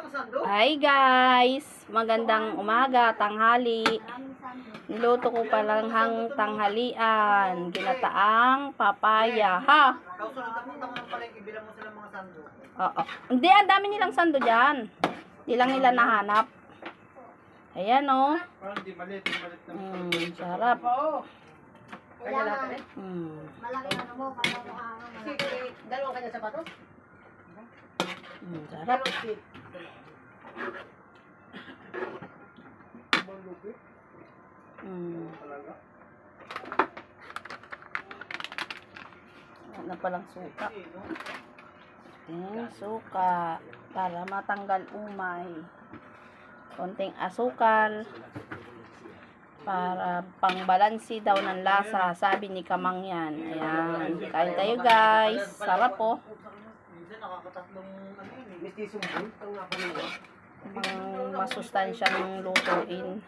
Hi guys, magandang umaga, tanghali. Niluto ko palang tanghalian, ginataang papaya, ha? Oo. Hindi, ang dami nilang sando dyan. Hindi lang nila nahanap. Ayan o. Sarap. Malaki ano mo, Dalawang kanya sapatos? Sarap. Ano palang suka. Suka para matanggal umay. Konting asukal para pangbalansi daw ng lasa, sabi ni Kamang yan. Ayan, kain tayo guys. Sarap po. Masustansyang lutuin.